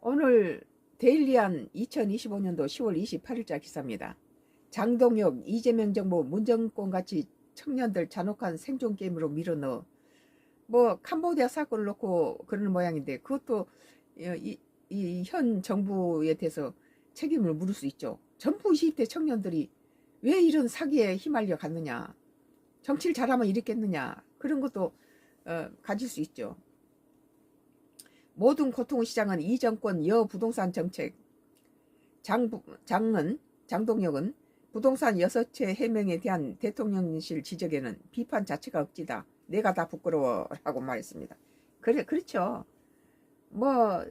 오늘 데일리한 2025년도 10월 28일자 기사입니다. 장동혁, 이재명 정부 문정권같이 청년들 잔혹한 생존 게임으로 밀어넣어. 뭐 캄보디아 사건을 놓고 그러는 모양인데 그것도 이 현 정부에 대해서 책임을 물을 수 있죠. 전부 20대 청년들이 왜 이런 사기에 휘말려 갔느냐, 정치를 잘하면 이랬겠느냐, 그런 것도 가질 수 있죠. 모든 고통의 시장은 이 정권 여부동산 정책. 장동혁은 부동산 6채 해명에 대한 대통령실 지적에는 비판 자체가 억지다. 내가 다 부끄러워 라고 말했습니다. 그렇죠. 뭐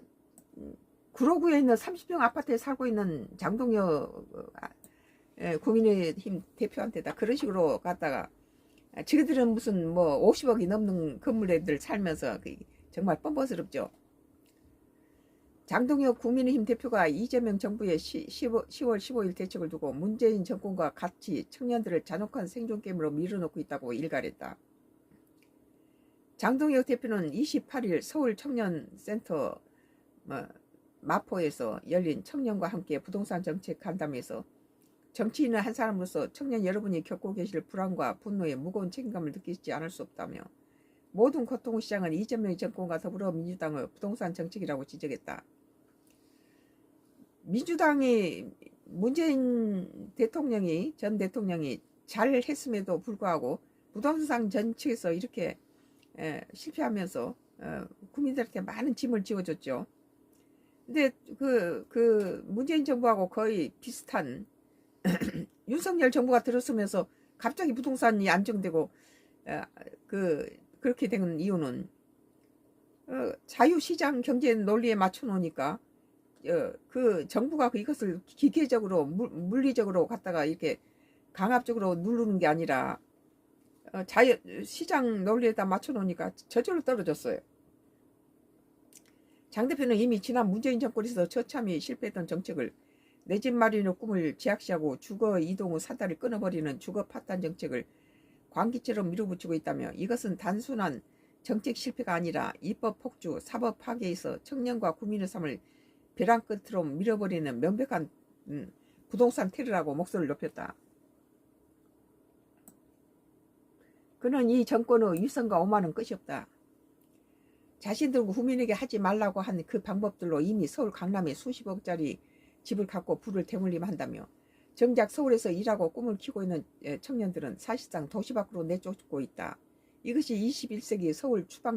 구로구에 있는 30평 아파트에 살고 있는 장동혁 국민의힘 대표한테다 그런 식으로 갔다가 지그들은 무슨 뭐 50억이 넘는 건물애들 살면서 정말 뻔뻔스럽죠. 장동혁 국민의힘 대표가 이재명 정부의 10월 15일 대책을 두고 문재인 정권과 같이 청년들을 잔혹한 생존게임으로 밀어넣고 있다고 일갈했다. 장동혁 대표는 28일 서울 청년센터 마포에서 열린 청년과 함께 부동산 정책 간담회에서 정치인의 한 사람으로서 청년 여러분이 겪고 계실 불안과 분노에 무거운 책임감을 느끼지 않을 수 없다며 모든 고통의 시장은 이재명 정권과 더불어민주당의 부동산 정책이라고 지적했다. 민주당이 문재인 대통령이 전 대통령이 잘 했음에도 불구하고 부동산 정책에서 이렇게 실패하면서 국민들한테 많은 짐을 지어줬죠. 근데 그 문재인 정부하고 거의 비슷한 윤석열 정부가 들어서면서 갑자기 부동산이 안정되고 그렇게 된 이유는 자유시장 경제 논리에 맞춰 놓으니까 그 정부가 이것을 기계적으로 물리적으로 갖다가 이렇게 강압적으로 누르는 게 아니라 시장 논리에다 맞춰 놓으니까 저절로 떨어졌어요. 장 대표는 이미 지난 문재인 정권에서 처참히 실패했던 정책을 내 집 마련의 꿈을 제약시하고 주거 이동 후 사다를 끊어버리는 주거 파탄 정책을 광기처럼 밀어붙이고 있다며 이것은 단순한 정책 실패가 아니라 입법 폭주, 사법 파괴에서 청년과 국민의 삶을 벼랑 끝으로 밀어버리는 명백한 부동산 테러라고 목소리를 높였다. 그는 이 정권의 위선과 오만은 끝이 없다. 자신들 국민에게 하지 말라고 한 그 방법들로 이미 서울 강남에 수십억짜리 집을 갖고 부를 대물림한다며 정작 서울에서 일하고 꿈을 키우고 있는 청년들은 사실상 도시 밖으로 내쫓고 있다. 이것이 21세기 서울 추방